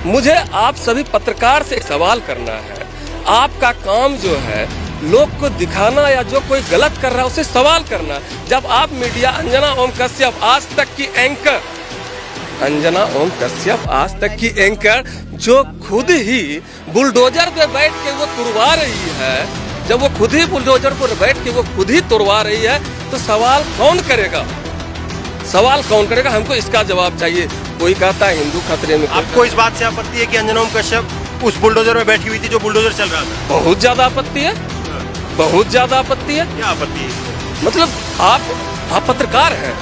मुझे आप सभी पत्रकार से एक सवाल करना है। आपका काम जो है लोग को दिखाना या जो कोई गलत कर रहा है उसे सवाल करना। जब आप मीडिया अंजना ओम कश्यप आज तक की एंकर, अंजना ओम कश्यप आज तक की एंकर जो खुद ही बुलडोजर पे बैठ के वो तुड़वा रही है, जब वो खुद ही बुलडोजर पर बैठ के वो खुद ही तुड़वा रही है, तो सवाल कौन करेगा? सवाल कौन करेगा? हमको इसका जवाब चाहिए। कोई कहता है हिंदू खतरे में। आपको इस बात से आपत्ति है कि अंजना ओम कश्यप उस बुलडोजर में बैठी हुई थी जो बुलडोजर चल रहा था? बहुत ज्यादा आपत्ति है, बहुत ज्यादा आपत्ति है। क्या आपत्ति है? मतलब आप पत्रकार हैं,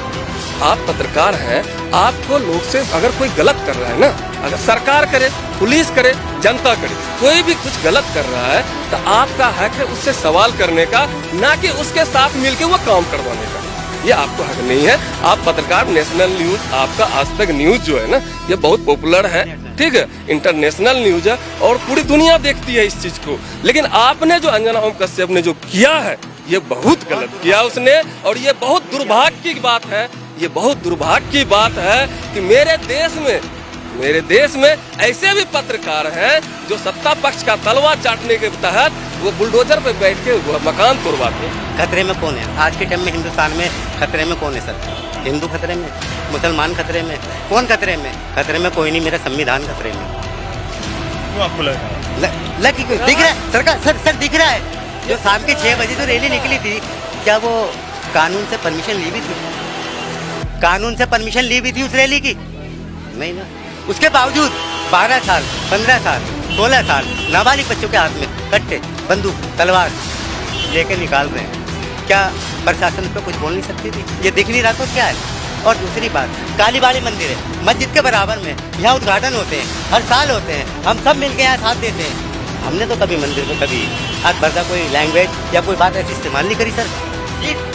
आप पत्रकार हैं, आपको लोग से अगर कोई गलत कर रहा है ना, अगर सरकार करे, पुलिस करे, जनता करे, कोई भी कुछ गलत कर रहा है तो आपका हक है उससे सवाल करने का, ना कि उसके साथ मिलके वो काम करवाने का। ये आपको हक नहीं है। आप पत्रकार, नेशनल न्यूज, आपका आज तक न्यूज जो है ना ये बहुत पॉपुलर है, ठीक है, इंटरनेशनल न्यूज है और पूरी दुनिया देखती है इस चीज को। लेकिन आपने जो अंजना ओम कश्यप ने जो किया है ये बहुत गलत किया उसने, और ये बहुत दुर्भाग्य की बात है, ये बहुत दुर्भाग्य की बात है कि मेरे देश में ऐसे भी पत्रकार हैं जो सत्ता पक्ष का तलवा चाटने के तहत वो बुलडोजर पे बैठ के मकान तोड़वाते हैं। खतरे में कौन है आज के टाइम में? हिंदुस्तान में खतरे में कौन है सर? हिंदू खतरे में, मुसलमान खतरे में, कौन खतरे में? खतरे में कोई नहीं, मेरा संविधान खतरे में। क्यों आपको दिख रहा है सरकार? सर दिख रहा है। जो शाम के 6 बजे तो रैली निकली थी, क्या वो कानून से परमिशन ली भी थी? कानून से परमिशन ली भी थी उस रैली की? नहीं ना। उसके बावजूद 12 साल, 15 साल, 16 साल नाबालिग बच्चों के हाथ में कट्टे, बंदूक, तलवार लेके निकाल रहे हैं। क्या प्रशासन पे कुछ बोल नहीं सकती थी? ये दिख नहीं रहा तो क्या है? और दूसरी बात, कालीबाड़ी मंदिर है मस्जिद के बराबर में, यहाँ उद्घाटन होते हैं, हर साल होते हैं, हम सब मिलके यहाँ साथ देते हैं। हमने तो कभी मंदिर में कभी हाथ भरता कोई लैंग्वेज या कोई बात ऐसी इस्तेमाल नहीं करी सर।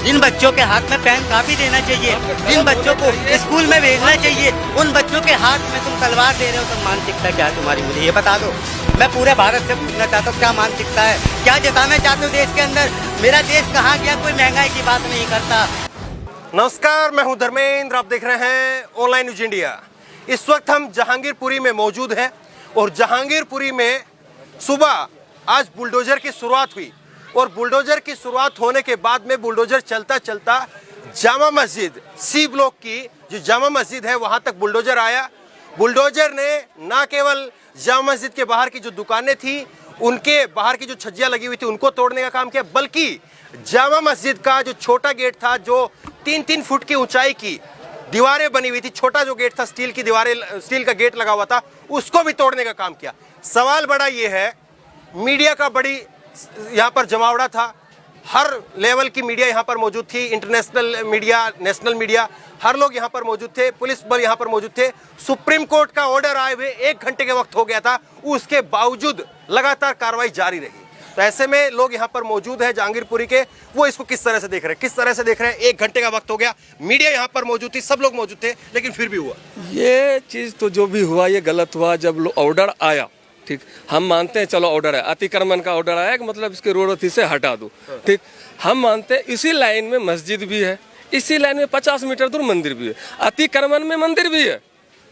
जिन बच्चों के हाथ में पेन कापी देना चाहिए, जिन बच्चों को स्कूल में भेजना चाहिए, उन बच्चों के हाथ में तुम तलवार दे रहे हो, तो मानसिकता क्या है तुम्हारी? मुझे ये बता दो। मैं पूरे भारत से पूछना चाहता हूँ क्या मानसिकता है, क्या जताना चाहते हो देश के अंदर? मेरा देश कहाँ गया? कोई महंगाई की बात नहीं करता। नमस्कार, मैं हूं धर्मेंद्र, आप देख रहे हैं ऑनलाइन न्यूज इंडिया। इस वक्त हम जहांगीरपुरी में मौजूद हैं और जहांगीरपुरी में सुबह आज बुलडोजर की शुरुआत हुई और बुलडोजर की शुरुआत होने के बाद में बुलडोजर चलता चलता जामा मस्जिद सी ब्लॉक की जो जामा मस्जिद है वहां तक बुलडोजर आया। बुलडोजर ने ना केवल जामा मस्जिद के बाहर की जो दुकानें थी, उनके बाहर की जो छज्जियां लगी हुई थी उनको तोड़ने का काम किया, बल्कि जामा मस्जिद का जो छोटा गेट था, जो 3-3 फुट की ऊंचाई की दीवारें बनी हुई थी, छोटा जो गेट था, स्टील की दीवारें, स्टील का गेट लगा हुआ था, उसको भी तोड़ने का काम किया। सवाल बड़ा ये है, मीडिया का बड़ी यहाँ पर जमावड़ा था, हर लेवल की मीडिया यहाँ पर मौजूद थी, इंटरनेशनल मीडिया, नेशनल मीडिया, हर लोग यहाँ पर मौजूद थे, पुलिस बल यहाँ पर मौजूद थे। सुप्रीम कोर्ट का ऑर्डर आए हुए 1 घंटे के वक्त हो गया था, उसके बावजूद लगातार कार्रवाई जारी रही। तो ऐसे में लोग यहाँ पर मौजूद है जहांगीरपुरी के, वो इसको किस तरह से देख रहे हैं, किस तरह से देख रहे हैं? 1 घंटे का वक्त हो गया, मीडिया यहाँ पर मौजूद थी, सब लोग मौजूद थे, लेकिन फिर भी हुआ ये चीज तो जो भी हुआ ये गलत हुआ। जब ऑर्डर आया, ठीक, हम मानते हैं चलो ऑर्डर है, अतिक्रमण का ऑर्डर आया कि मतलब इसके रोड अति से हटा दो, ठीक, हम मानते हैं। इसी लाइन में मस्जिद भी है, इसी लाइन में 50 मीटर दूर मंदिर भी है, अतिक्रमण में मंदिर भी है,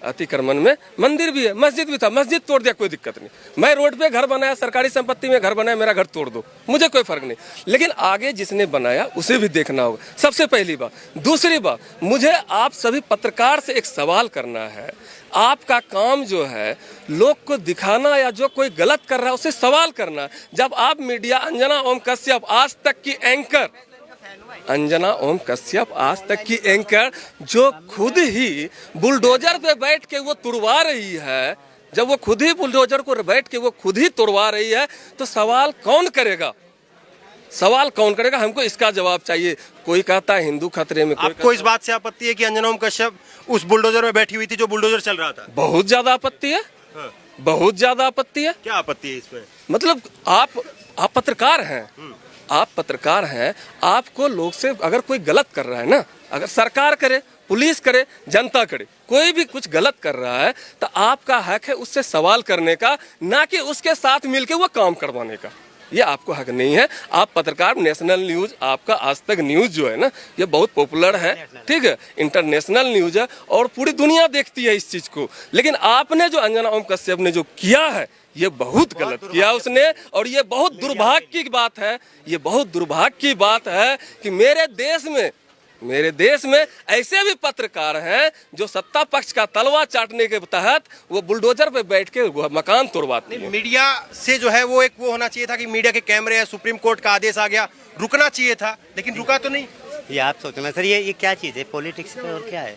अतिक्रमण में मंदिर भी है, मस्जिद भी था, मस्जिद तोड़ दिया कोई दिक्कत नहीं। मैं रोड पे घर बनाया, सरकारी संपत्ति में घर बनाया, मेरा घर तोड़ दो, मुझे कोई फर्क नहीं, लेकिन आगे जिसने बनाया उसे भी देखना होगा, सबसे पहली बात। दूसरी बात, मुझे आप सभी पत्रकार से एक सवाल करना है। आपका काम जो है लोग को दिखाना या जो कोई गलत कर रहा है उसे सवाल करना। जब आप मीडिया अंजना ओम कश्यप आज तक की एंकर, अंजना ओम कश्यप आज तक की एंकर जो खुद ही बुलडोजर पे बैठ के वो तुड़वा रही है, जब वो खुद ही बुलडोजर को बैठ के वो खुद ही तुड़वा रही है, तो सवाल कौन करेगा? सवाल कौन करेगा? हमको इसका जवाब चाहिए। कोई कहता है हिंदू खतरे में। आपको इस बात से आपत्ति है कि अंजना ओम कश्यप उस बुलडोजर में बैठी हुई थी जो बुलडोजर चल रहा था? बहुत ज्यादा आपत्ति है, बहुत ज्यादा आपत्ति है। क्या आपत्ति है इसमें? मतलब आप पत्रकार हैं, आप पत्रकार हैं, आपको लोग से अगर कोई गलत कर रहा है ना, अगर सरकार करे, पुलिस करे, जनता करे, कोई भी कुछ गलत कर रहा है तो आपका हक है उससे सवाल करने का, ना कि उसके साथ मिलके वो काम करवाने का। ये आपको हक नहीं है। आप पत्रकार, नेशनल न्यूज, आपका आज तक न्यूज जो है ना, ये बहुत पॉपुलर है, ठीक है, इंटरनेशनल न्यूज है और पूरी दुनिया देखती है इस चीज को। लेकिन आपने जो अंजना ओम कश्यप ने जो किया है, ये बहुत गलत किया उसने, और ये बहुत दुर्भाग्य की बात है, ये बहुत दुर्भाग्य की बात है कि मेरे देश में ऐसे भी पत्रकार हैं जो सत्ता पक्ष का तलवा चाटने के तहत वो बुलडोजर पे बैठ के मकान तोड़वाते हैं। मीडिया से जो है वो एक वो होना चाहिए था कि मीडिया के कैमरे है, सुप्रीम कोर्ट का आदेश आ गया, रुकना चाहिए था, लेकिन रुका तो नहीं। ये आप सोचो ना सर, ये क्या चीज़ है? पॉलिटिक्स में और क्या है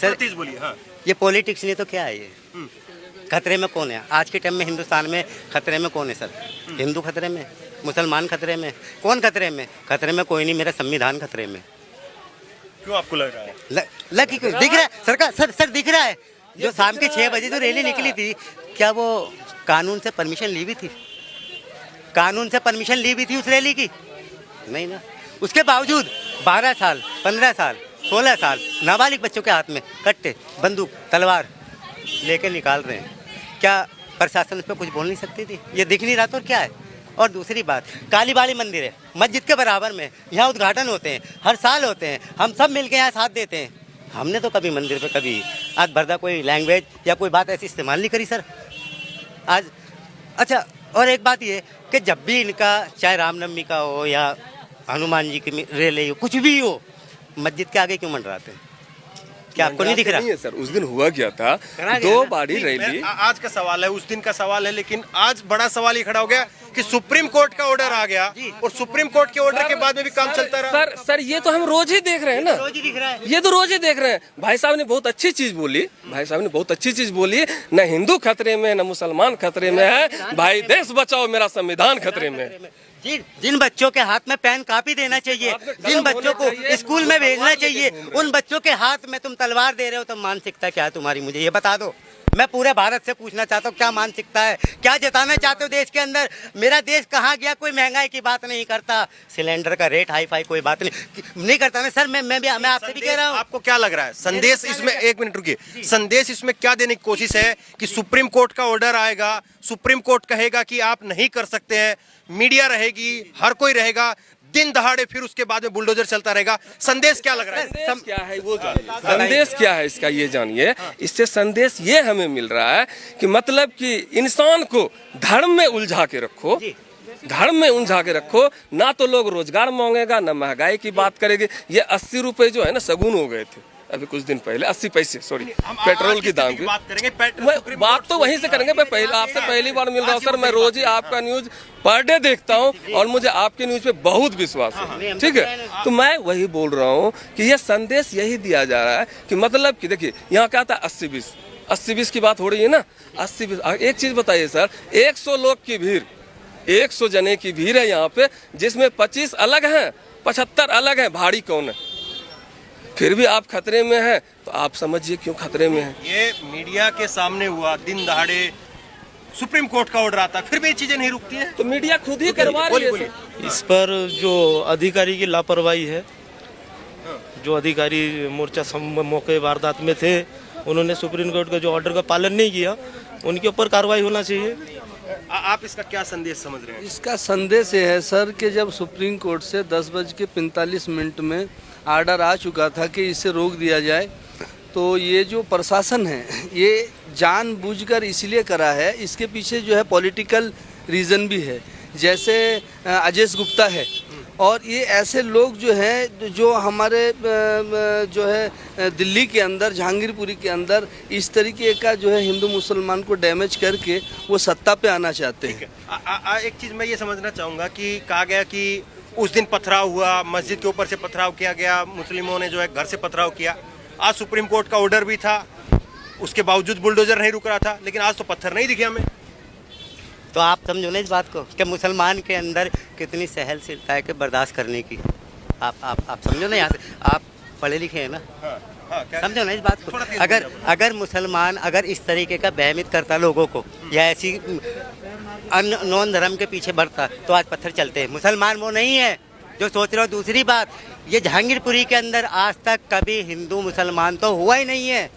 सर? बोलिए। हाँ, ये पॉलिटिक्स नहीं तो क्या है? ये खतरे में कौन है आज के टाइम में? हिंदुस्तान में खतरे में कौन है सर? हिंदू खतरे में, मुसलमान खतरे में, कौन खतरे में? खतरे में कोई नहीं, मेरा संविधान खतरे में। क्यों आपको लग रहा है? लग क्यों दिख रहा है सरकार? सर दिख रहा है, जो शाम के 6 बजे जो रैली निकली थी, क्या वो कानून से परमिशन ली भी थी? कानून से परमिशन ली भी थी उस रैली की? नहीं ना। उसके बावजूद 12 साल, 15 साल, 16 साल नाबालिग बच्चों के हाथ में कट्टे, बंदूक, तलवार लेके निकाल रहे हैं। क्या प्रशासन उस पर कुछ बोल नहीं सकती थी? ये दिख नहीं रहा तो क्या है? और दूसरी बात, कालीबाड़ी मंदिर है मस्जिद के बराबर में, यहाँ उद्घाटन होते हैं, हर साल होते हैं, हम सब मिलके यहाँ साथ देते हैं। हमने तो कभी मंदिर पे कभी आज भरदा कोई लैंग्वेज या कोई बात ऐसी इस्तेमाल नहीं करी सर आज। अच्छा, और एक बात ये कि जब भी इनका चाहे रामनवमी का हो या हनुमान जी की रैली हो, कुछ भी हो, मस्जिद के आगे क्यों मंडराते हैं? क्या आपको नहीं दिख रहा? नहीं है सर, उस दिन हुआ क्या था, 2 बारी रैली। आज का सवाल है, उस दिन का सवाल है, लेकिन आज बड़ा सवाल ये खड़ा हो गया कि सुप्रीम कोर्ट का ऑर्डर आ गया और सुप्रीम कोर्ट के ऑर्डर के बाद में भी काम चलता रहा। सर ये तो हम रोज ही देख रहे हैं ना, रोज ही दिख रहा है। ये तो रोज ही देख रहे हैं। भाई साहब ने बहुत अच्छी चीज बोली, न हिंदू खतरे में, न मुसलमान खतरे में है, भाई देश बचाओ, मेरा संविधान खतरे में। जिन बच्चों के हाथ में पेन कापी देना चाहिए, जिन बच्चों को स्कूल में भेजना चाहिए, उन बच्चों के हाथ में तुम तलवार दे रहे हो, तो मानसिकता क्या है तुम्हारी? मुझे ये बता दो। मैं पूरे भारत से पूछना चाहता हूँ, क्या मानसिकता है? क्या जताना चाहते हो देश के अंदर? मेरा देश कहाँ गया? कोई महंगाई की बात नहीं करता, सिलेंडर का रेट हाई फाई कोई बात नहीं करता ना सर। मैं आपसे भी कह रहा हूँ। आपको क्या लग रहा है संदेश इसमें? एक मिनट रुकिए, संदेश इसमें क्या देने की कोशिश है कि सुप्रीम कोर्ट का ऑर्डर आएगा, सुप्रीम कोर्ट कहेगा कि आप नहीं कर सकते हैं, मीडिया रहेगी, हर कोई रहेगा, दिन दहाड़े फिर उसके बाद में बुलडोजर चलता रहेगा। संदेश क्या लग रहा है? क्या है वो जानिए, संदेश क्या है इसका ये जानिए। इससे संदेश ये हमें मिल रहा है कि मतलब कि इंसान को धर्म में उलझा के रखो, धर्म में उलझा के रखो, ना तो लोग रोजगार मांगेगा, ना महंगाई की बात करेंगे। ये 80 रुपए जो है ना सगुन हो गए थे अभी कुछ दिन पहले, 80 पैसे, सॉरी, पेट्रोल की दाम की बात करेंगे। बात तो वहीं से करेंगे। मैं पहले आपसे पहली बार मिल रहा हूँ सर, मैं रोज ही आपका न्यूज पर डे देखता हूँ और मुझे आपके न्यूज पे बहुत विश्वास है, ठीक है। तो मैं वही बोल रहा हूँ कि ये संदेश यही दिया जा रहा है कि मतलब कि देखिए यहाँ क्या था, 80-20 की बात हो रही है ना, 80-20। एक चीज बताइए सर, 100 लोग की भीड़, 100 जने की भीड़ है यहाँ पे, जिसमें 25 अलग हैं, 75 अलग हैं, भारी कौन है? फिर भी आप खतरे में हैं, तो आप समझिए क्यों खतरे में हैं। ये मीडिया के सामने हुआ, दिन दहाड़े सुप्रीम कोर्ट का ऑर्डर आता है, फिर भी ये चीजें नहीं रुकती हैं, तो मीडिया खुद ही करवा रही है। इस पर जो अधिकारी की लापरवाही है, जो अधिकारी मोर्चा मौके वारदात में थे, उन्होंने सुप्रीम कोर्ट का जो ऑर्डर का पालन नहीं किया, उनके ऊपर कार्रवाई होना चाहिए। आप इसका क्या संदेश समझ रहे हैं? इसका संदेश ये है सर कि जब सुप्रीम कोर्ट से 10:45 में आर्डर आ चुका था कि इसे रोक दिया जाए, तो ये जो प्रशासन है ये जानबूझकर इसलिए करा है, इसके पीछे जो है पॉलिटिकल रीज़न भी है। जैसे अजय गुप्ता है और ये ऐसे लोग जो हैं जो हमारे जो है दिल्ली के अंदर, जहांगीरपुरी के अंदर इस तरीके का जो है हिंदू मुसलमान को डैमेज करके वो सत्ता पे आना चाहते हैं। एक चीज़ मैं ये समझना चाहूँगा कि कहा गया कि उस दिन पथराव हुआ, मस्जिद के ऊपर से पथराव किया गया, मुस्लिमों ने जो है घर से पथराव किया। आज सुप्रीम कोर्ट का ऑर्डर भी था, उसके बावजूद बुलडोजर नहीं रुक रहा था, लेकिन आज तो पत्थर नहीं दिखे हमें। तो आप समझो ना इस बात को कि मुसलमान के अंदर कितनी सहनशीलता है कि बर्दाश्त करने की। आप समझो ना, यहाँ से आप पढ़े लिखे हैं ना, समझो ना इस बात को। अगर मुसलमान अगर इस तरीके का बहमित करता लोगों को या ऐसी नॉन धर्म के पीछे बढ़ता, तो आज पत्थर चलते हैं। मुसलमान वो नहीं है जो सोच रहे हो। दूसरी बात, ये जहांगीरपुरी के अंदर आज तक कभी हिंदू मुसलमान तो हुआ ही नहीं है।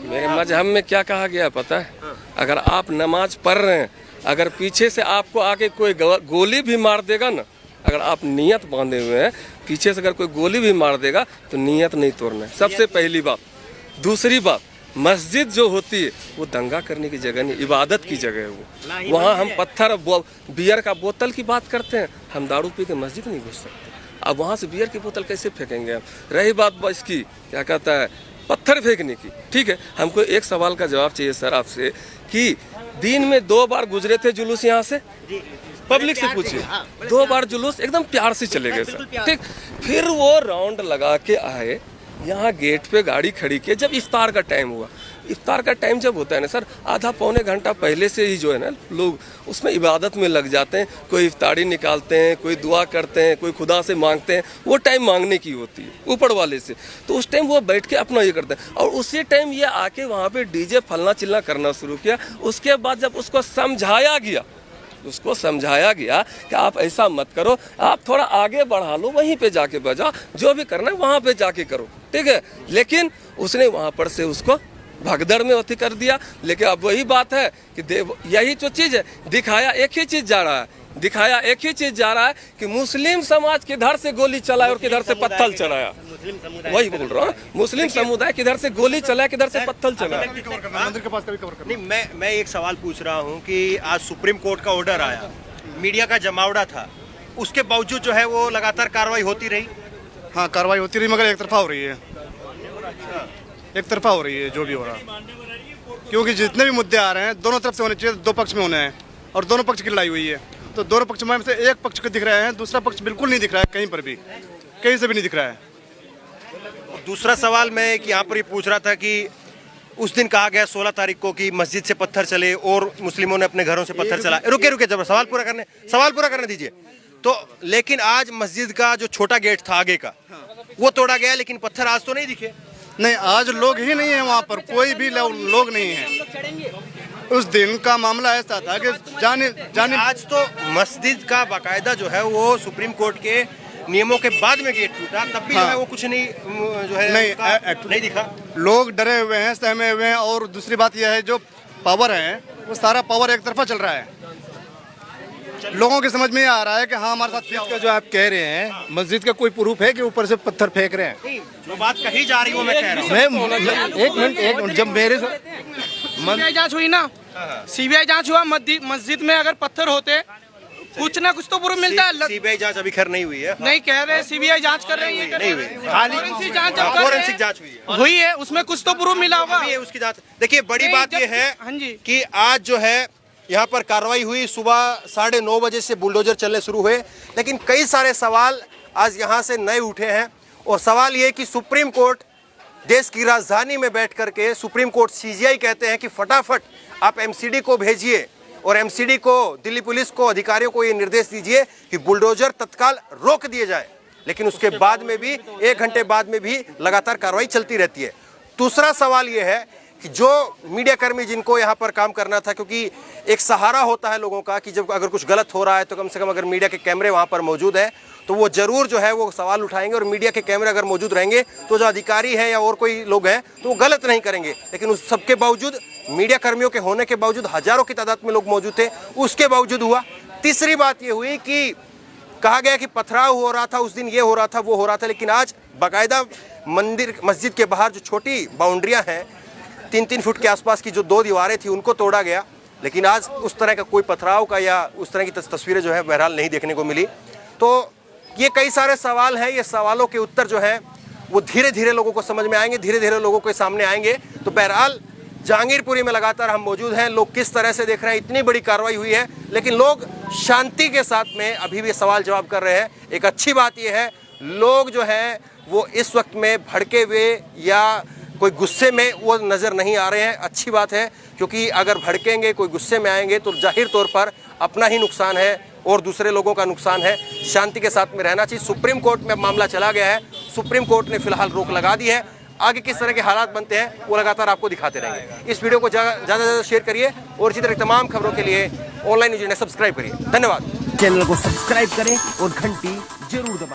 मेरे मजहब में क्या कहा गया पता है? अगर आप नमाज पढ़ रहे हैं अगर पीछे से आपको आके कोई गोली भी मार देगा ना, अगर आप नियत बांधे हुए हैं, पीछे से अगर कोई गोली भी मार देगा तो नियत नहीं तोड़ना है, सबसे पहली बात। दूसरी बात, मस्जिद जो होती है वो दंगा करने की जगह नहीं, इबादत की जगह है वो। वहाँ हम पत्थर बियर का बोतल की बात करते हैं, हम दारू पी के मस्जिद नहीं घुस सकते। अब वहाँ से बियर की बोतल कैसे फेंकेंगे हम? रही बात इसकी क्या कहता है, पत्थर फेंकने की, ठीक है। हमको एक सवाल का जवाब चाहिए सर आपसे कि दिन में 2 बार गुजरे थे जुलूस यहाँ से? पब्लिक से पूछिए। 2 बार जुलूस एकदम प्यार से चले गए सर, ठीक। फिर वो राउंड लगा के आए, यहाँ गेट पे गाड़ी खड़ी की जब इफ्तार का टाइम हुआ। इफ्तार का टाइम जब होता है ना सर, आधा पौने घंटा पहले से ही जो है ना लोग उसमें इबादत में लग जाते हैं। कोई इफ्तारी निकालते हैं, कोई दुआ करते हैं, कोई खुदा से मांगते हैं। वो टाइम मांगने की होती है ऊपर वाले से, तो उस टाइम वो बैठ के अपना ये करते हैं। और उसी टाइम ये आके वहाँ पे डीजे फलना चिल्ला करना शुरू किया। उसके बाद जब उसको समझाया गया कि आप ऐसा मत करो, आप थोड़ा आगे बढ़ा लो, वहीं पे जाके बजाओ, जो भी करना है वहाँ पे जाके करो, ठीक है। लेकिन उसने वहाँ पर से उसको भगदड़ में अति कर दिया। लेकिन अब वही बात है कि यही जो चीज़ है, दिखाया एक ही चीज़ जा रहा है कि मुस्लिम समाज किधर से गोली चलाए और किधर से पत्थर चलाया। वही बोल रहा हूँ, मुस्लिम समुदाय किधर से गोली चलाया, किधर से पत्थर चलाया। मंदिर के पास कभी कवर करना। नहीं, मैं एक सवाल पूछ रहा हूँ कि आज सुप्रीम कोर्ट का ऑर्डर आया, मीडिया का जमावड़ा था, उसके बावजूद जो है वो लगातार कार्रवाई होती रही। हाँ, कार्रवाई होती रही, मगर एक तरफा हो रही है, एक तरफा हो रही है जो भी हो रहा। क्योंकि जितने भी मुद्दे आ रहे हैं दोनों तरफ से होने चाहिए, 2 पक्ष में होने हैं, और दोनों पक्ष की लड़ाई हुई है। तो दोनों पक्ष में से एक पक्ष को दिख रहा है, दूसरा पक्ष बिल्कुल नहीं दिख रहा है, कहीं पर भी, कहीं से भी नहीं दिख रहा है। दूसरा सवाल मैं एक यहाँ पर ही पूछ रहा था कि उस दिन कहा गया 16 तारीख को कि मस्जिद से पत्थर चले और मुस्लिमों ने अपने घरों से पत्थर चलाए। रुके जब सवाल पूरा करने दीजिए। तो लेकिन आज मस्जिद का जो छोटा गेट था आगे का, वो तोड़ा गया, लेकिन पत्थर आज तो नहीं दिखे। नहीं, आज लोग ही नहीं है वहाँ पर, कोई भी लोग नहीं है। उस दिन का मामला ऐसा था कि जाने आज तो मस्जिद का बाकायदा जो है वो सुप्रीम कोर्ट के नियमों के बाद में गेट टूटा, तब भी जो है वो कुछ नहीं जो है नहीं दिखा। लोग डरे हुए हैं, सहमे हुए हैं। और दूसरी बात यह है, जो पावर है वो सारा पावर एक तरफा चल रहा है। लोगों के समझ में आ रहा है कि हाँ हमारे साथ का जो आप कह रहे हैं, मस्जिद का कोई प्रूफ है कि ऊपर से पत्थर फेंक रहे हैं? जो बात कही जा रही है वो मैं कह रहा हूँ। एक मिनट, जब मेरे सीबीआई जांच हुई ना, सीबीआई जांच हुआ, मस्जिद में अगर पत्थर होते कुछ ना कुछ तो प्रूफ मिलता है। सीबीआई जांच अभी खैर नहीं हुई है, नहीं कह रहे, सीबीआई जांच कर रही है, नहीं हुई, फोरेंसिक जांच हुई है, उसमें कुछ तो प्रूफ मिला होगा। उसकी जांच। देखिए, बड़ी बात यह है कि आज जो है यहाँ पर कार्रवाई हुई, सुबह 9:30 बजे से बुलडोजर चलने शुरू हुए, लेकिन कई सारे सवाल आज यहाँ से नए उठे हैं। और सवाल ये कि सुप्रीम कोर्ट देश की राजधानी में बैठ करके, सुप्रीम कोर्ट सीजीआई कहते हैं कि फटाफट आप एमसीडी को भेजिए और एमसीडी को, दिल्ली पुलिस को, अधिकारियों को ये निर्देश दीजिए कि बुलडोजर तत्काल रोक दिए जाए। लेकिन उसके बाद में भी 1 घंटे बाद में भी लगातार कार्रवाई चलती रहती है। दूसरा सवाल ये है कि जो मीडिया कर्मी जिनको यहाँ पर काम करना था, क्योंकि एक सहारा होता है लोगों का कि जब अगर कुछ गलत हो रहा है तो कम से कम अगर मीडिया के कैमरे वहाँ पर मौजूद है तो वो जरूर जो है वो सवाल उठाएंगे, और मीडिया के कैमरे अगर मौजूद रहेंगे तो जो अधिकारी हैं या और कोई लोग हैं तो वो गलत नहीं करेंगे। लेकिन उस सबके बावजूद, मीडिया कर्मियों के होने के बावजूद, हजारों की तादाद में लोग मौजूद थे, उसके बावजूद हुआ। तीसरी बात ये हुई कि कहा गया कि पथराव हो रहा था, उस दिन ये हो रहा था, वो हो रहा था, लेकिन आज बाकायदा मस्जिद के बाहर जो छोटी बाउंड्रियाँ हैं, 3-3 फुट के आसपास की जो 2 दीवारें थी उनको तोड़ा गया। लेकिन आज उस तरह का कोई पथराव का या उस तरह की तस्वीरें जो है बहरहाल नहीं देखने को मिली। तो ये कई सारे सवाल हैं, ये सवालों के उत्तर जो है वो धीरे धीरे लोगों को समझ में आएंगे, धीरे धीरे लोगों के सामने आएंगे। तो बहरहाल जहांगीरपुरी में लगातार हम मौजूद हैं, लोग किस तरह से देख रहे हैं, इतनी बड़ी कार्रवाई हुई है लेकिन लोग शांति के साथ में अभी भी सवाल जवाब कर रहे हैं। एक अच्छी बात यह है, लोग जो है वो इस वक्त में भड़के हुए या कोई गुस्से में वो नज़र नहीं आ रहे हैं। अच्छी बात है, क्योंकि अगर भड़केंगे, कोई गुस्से में आएंगे तो जाहिर तौर पर अपना ही नुकसान है और दूसरे लोगों का नुकसान है। शांति के साथ में रहना चाहिए। सुप्रीम कोर्ट में मामला चला गया है, सुप्रीम कोर्ट ने फिलहाल रोक लगा दी है। आगे किस तरह के हालात बनते हैं वो लगातार आपको दिखाते रहेंगे। इस वीडियो को ज़्यादा से ज़्यादा शेयर करिए और इसी तरह तमाम खबरों के लिए ऑनलाइन न्यूज़ सब्सक्राइब करिए। धन्यवाद। चैनल को सब्सक्राइब करें और घंटी जरूर दबाएं।